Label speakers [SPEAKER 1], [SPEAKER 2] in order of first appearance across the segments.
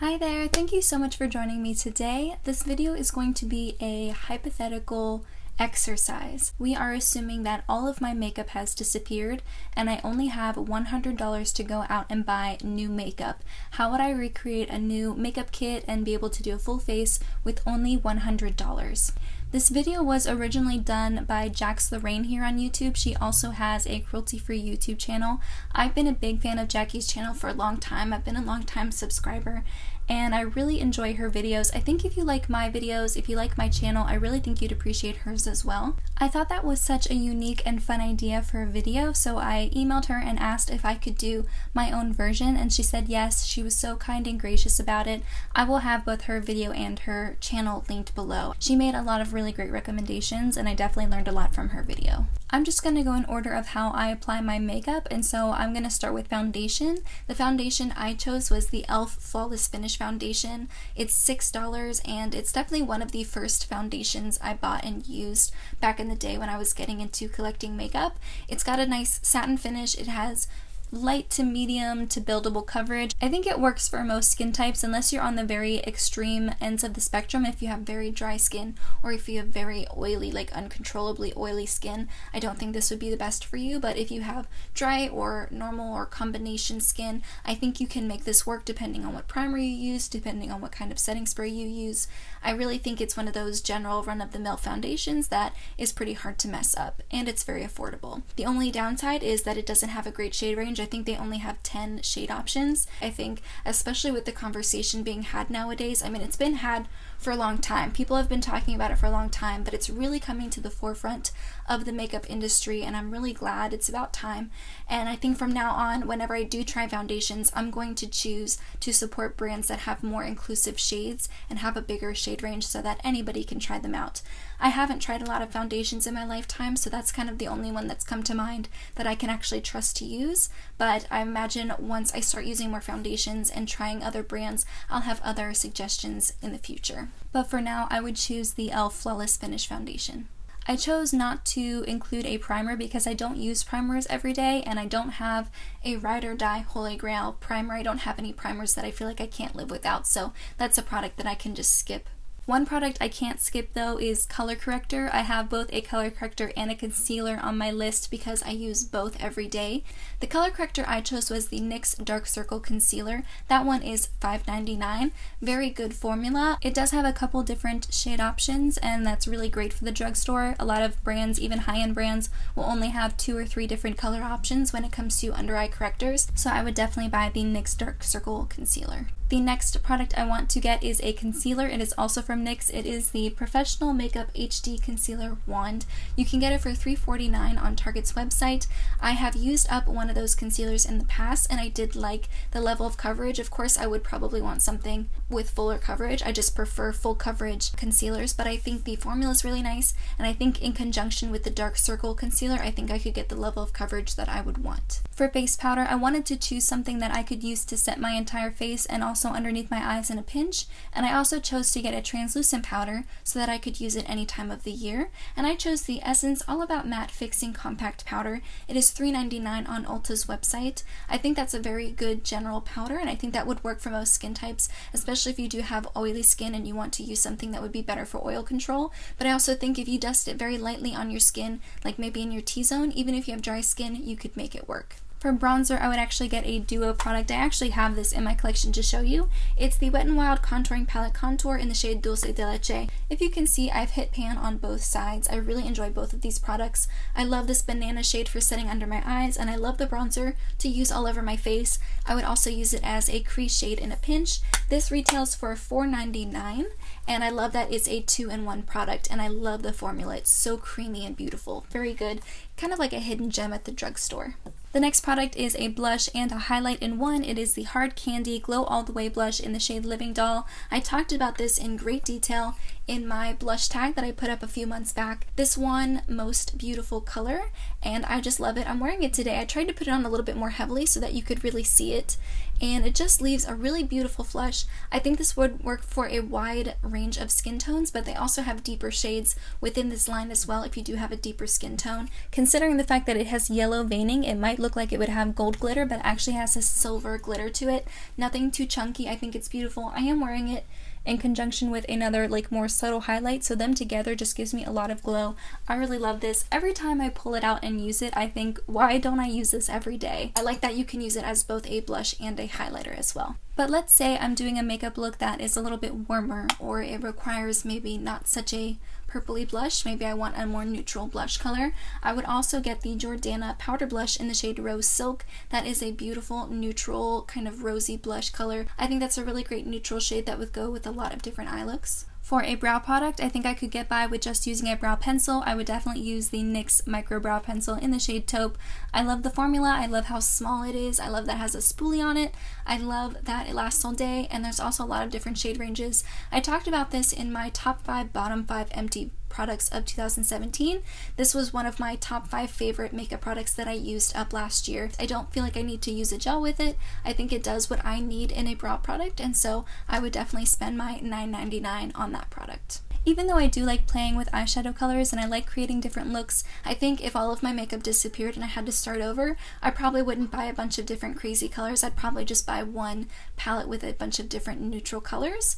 [SPEAKER 1] Hi there, thank you so much for joining me today. This video is going to be a hypothetical exercise. We are assuming that all of my makeup has disappeared and I only have $100 to go out and buy new makeup. How would I recreate a new makeup kit and be able to do a full face with only $100? This video was originally done by Jax Lorraine here on YouTube. She also has a Cruelty-Free YouTube channel. I've been a big fan of Jackie's channel for a long time. I've been a long time subscriber and I really enjoy her videos. I think if you like my videos, if you like my channel, I really think you'd appreciate hers as well. I thought that was such a unique and fun idea for a video, so I emailed her and asked if I could do my own version, and she said yes. She was so kind and gracious about it. I will have both her video and her channel linked below. She made a lot of really great recommendations and I definitely learned a lot from her video. I'm just going to go in order of how I apply my makeup, and so I'm going to start with foundation. The foundation I chose was the e.l.f. Flawless Finish foundation. It's $6 and it's definitely one of the first foundations I bought and used back in the day when I was getting into collecting makeup. It's got a nice satin finish. It has light to medium to buildable coverage. I think it works for most skin types unless you're on the very extreme ends of the spectrum. If you have very dry skin or if you have very oily, like uncontrollably oily skin, I don't think this would be the best for you. But if you have dry or normal or combination skin, I think you can make this work depending on what primer you use, depending on what kind of setting spray you use. I really think it's one of those general run-of-the-mill foundations that is pretty hard to mess up, and it's very affordable. The only downside is that it doesn't have a great shade range. I think they only have 10 shade options. I think, especially with the conversation being had nowadays, I mean, it's been had for a long time. People have been talking about it for a long time, but it's really coming to the forefront of the makeup industry, and I'm really glad. It's about time. And I think from now on, whenever I do try foundations, I'm going to choose to support brands that have more inclusive shades and have a bigger shade range so that anybody can try them out. I haven't tried a lot of foundations in my lifetime, so that's kind of the only one that's come to mind that I can actually trust to use, but I imagine once I start using more foundations and trying other brands, I'll have other suggestions in the future. But for now, I would choose the e.l.f. Flawless Finish foundation. I chose not to include a primer because I don't use primers every day, and I don't have a ride or die holy grail primer. I don't have any primers that I feel like I can't live without, so that's a product that I can just skip. One product I can't skip though is color corrector. I have both a color corrector and a concealer on my list because I use both every day. The color corrector I chose was the NYX Dark Circle Concealer. That one is $5.99. Very good formula. It does have a couple different shade options, and that's really great for the drugstore. A lot of brands, even high-end brands, will only have 2 or 3 different color options when it comes to under eye correctors, so I would definitely buy the NYX Dark Circle Concealer. The next product I want to get is a concealer. It is also from NYX. It is the Professional Makeup HD Concealer Wand. You can get it for $3.49 on Target's website. I have used up one of those concealers in the past, and I did like the level of coverage. Of course, I would probably want something with fuller coverage. I just prefer full coverage concealers, but I think the formula is really nice, and I think in conjunction with the Dark Circle Concealer, I think I could get the level of coverage that I would want. For base powder, I wanted to choose something that I could use to set my entire face and also underneath my eyes in a pinch, and I also chose to get a translucent powder so that I could use it any time of the year, and I chose the Essence All About Matte Fixing Compact Powder. It is $3.99 on Ulta's website. I think that's a very good general powder, and I think that would work for most skin types, especially if you do have oily skin and you want to use something that would be better for oil control. But I also think if you dust it very lightly on your skin, like maybe in your T-zone, even if you have dry skin, you could make it work. For bronzer, I would actually get a duo product. I actually have this in my collection to show you. It's the Wet n Wild Contouring Palette Contour in the shade Dulce de Leche. If you can see, I've hit pan on both sides. I really enjoy both of these products. I love this banana shade for setting under my eyes, and I love the bronzer to use all over my face. I would also use it as a crease shade in a pinch. This retails for $4.99, and I love that it's a 2-in-1 product, and I love the formula. It's so creamy and beautiful. Very good. Kind of like a hidden gem at the drugstore. The next product is a blush and a highlight in one. It is the Hard Candy Glow All The Way blush in the shade Living Doll. I talked about this in great detail in my blush tag that I put up a few months back. This one, Most Beautiful Color, and I just love it. I'm wearing it today. I tried to put it on a little bit more heavily so that you could really see it, and it just leaves a really beautiful flush. I think this would work for a wide range of skin tones, but they also have deeper shades within this line as well if you do have a deeper skin tone. Considering the fact that it has yellow veining, it might look like it would have gold glitter, but it actually has a silver glitter to it. Nothing too chunky. I think it's beautiful. I am wearing it in conjunction with another like more subtle highlight, so them together just gives me a lot of glow. I really love this. Every time I pull it out and use it, I think, why don't I use this every day? I like that you can use it as both a blush and a highlighter as well. But let's say I'm doing a makeup look that is a little bit warmer, or it requires maybe not such a purpley blush. Maybe I want a more neutral blush color. I would also get the Jordana powder blush in the shade Rose Silk. That is a beautiful neutral kind of rosy blush color. I think that's a really great neutral shade that would go with a lot of different eye looks. For a brow product, I think I could get by with just using a brow pencil. I would definitely use the NYX Micro Brow Pencil in the shade Taupe. I love the formula. I love how small it is. I love that it has a spoolie on it. I love that it lasts all day, and there's also a lot of different shade ranges. I talked about this in my top 5, bottom 5 empty products of 2017. This was one of my top 5 favorite makeup products that I used up last year. I don't feel like I need to use a gel with it. I think it does what I need in a brow product, and so I would definitely spend my $9.99 on that product. Even though I do like playing with eyeshadow colors and I like creating different looks, I think if all of my makeup disappeared and I had to start over, I probably wouldn't buy a bunch of different crazy colors. I'd probably just buy one palette with a bunch of different neutral colors.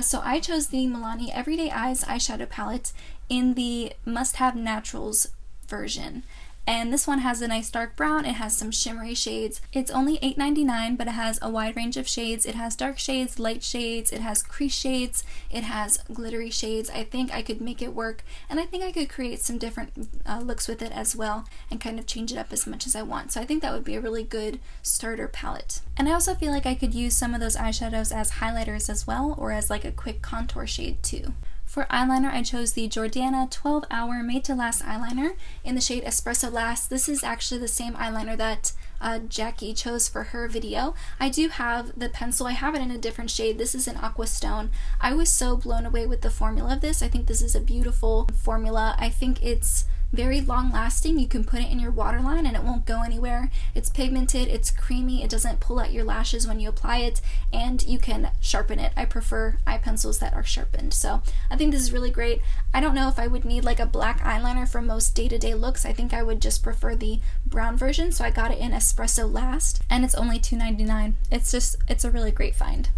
[SPEAKER 1] So I chose the Milani Everyday Eyes eyeshadow palette in the Must Have Naturals version. And this one has a nice dark brown. It has some shimmery shades. It's only $8.99, but it has a wide range of shades. It has dark shades, light shades, it has crease shades, it has glittery shades. I think I could make it work, and I think I could create some different looks with it as well and kind of change it up as much as I want. So I think that would be a really good starter palette. And I also feel like I could use some of those eyeshadows as highlighters as well, or as like a quick contour shade too. For eyeliner, I chose the Jordana 12 Hour Made to Last eyeliner in the shade Espresso Last. This is actually the same eyeliner that Jackie chose for her video. I do have the pencil. I have it in a different shade. This is an Aqua Stone. I was so blown away with the formula of this. I think this is a beautiful formula. I think it's very long lasting. You can put it in your waterline and it won't go anywhere. It's pigmented, it's creamy, it doesn't pull out your lashes when you apply it, and you can sharpen it. I prefer eye pencils that are sharpened, so I think this is really great. I don't know if I would need like a black eyeliner for most day-to-day looks. I think I would just prefer the brown version, so I got it in Espresso Last, and it's only $2.99. It's a really great find.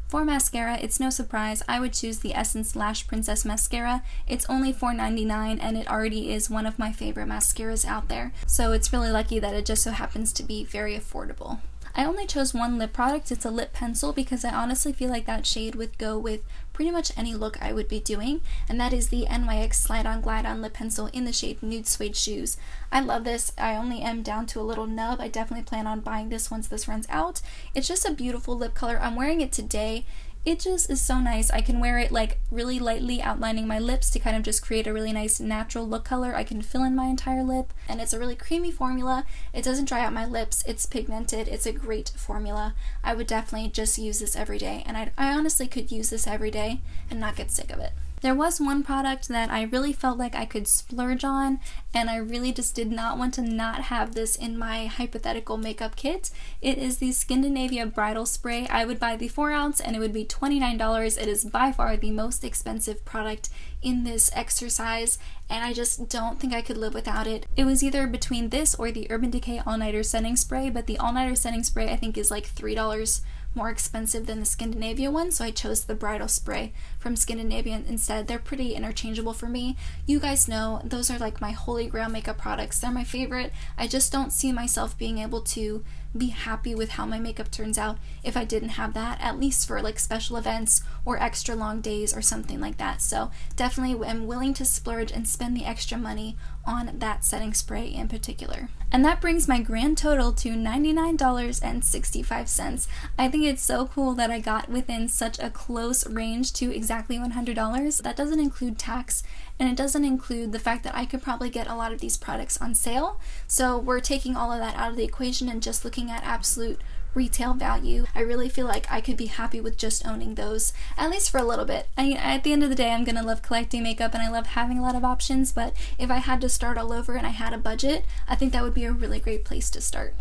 [SPEAKER 1] For mascara, it's no surprise, I would choose the Essence Lash Princess Mascara. It's only $4.99 and it already is one of my favorite mascaras out there, so it's really lucky that it just so happens to be very affordable. I only chose one lip product. It's a lip pencil because I honestly feel like that shade would go with pretty much any look I would be doing, and that is the NYX Slide On Glide On lip pencil in the shade Nude Suede Shoes. I love this. I only am down to a little nub. I definitely plan on buying this once this runs out. It's just a beautiful lip color. I'm wearing it today. It just is so nice. I can wear it like really lightly outlining my lips to kind of just create a really nice natural look color. I can fill in my entire lip, and it's a really creamy formula. It doesn't dry out my lips. It's pigmented. It's a great formula. I would definitely just use this every day, and I honestly could use this every day and not get sick of it. There was one product that I really felt like I could splurge on, and I really just did not want to not have this in my hypothetical makeup kit. It is the Scandinavia Bridal Spray. I would buy the 4 ounce and it would be $29. It is by far the most expensive product in this exercise, and I just don't think I could live without it. It was either between this or the Urban Decay All Nighter Setting Spray, but the All Nighter Setting Spray I think is like $3 more expensive than the Scandinavia one, so I chose the Bridal Spray from Scandinavia instead. They're pretty interchangeable for me. You guys know those are like my holy grail makeup products. They're my favorite. I just don't see myself being able to be happy with how my makeup turns out if I didn't have that, at least for like special events or extra long days or something like that. So definitely am willing to splurge and spend the extra money on that setting spray in particular. And that brings my grand total to $99.65. I think it's so cool that I got within such a close range to exactly $100. That doesn't include tax, and it doesn't include the fact that I could probably get a lot of these products on sale. So we're taking all of that out of the equation and just looking at absolute retail value. I really feel like I could be happy with just owning those, at least for a little bit. At the end of the day, I'm gonna love collecting makeup and I love having a lot of options, but if I had to start all over and I had a budget, I think that would be a really great place to start.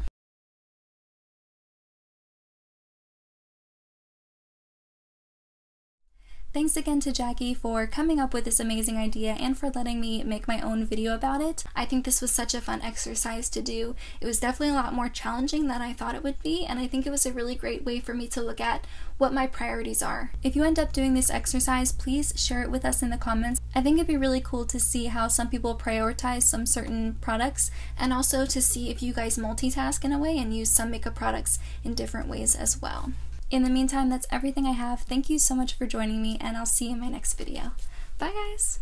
[SPEAKER 1] Thanks again to Jackie for coming up with this amazing idea and for letting me make my own video about it. I think this was such a fun exercise to do. It was definitely a lot more challenging than I thought it would be, and I think it was a really great way for me to look at what my priorities are. If you end up doing this exercise, please share it with us in the comments. I think it'd be really cool to see how some people prioritize some certain products, and also to see if you guys multitask in a way and use some makeup products in different ways as well. In the meantime, that's everything I have. Thank you so much for joining me, and I'll see you in my next video. Bye guys!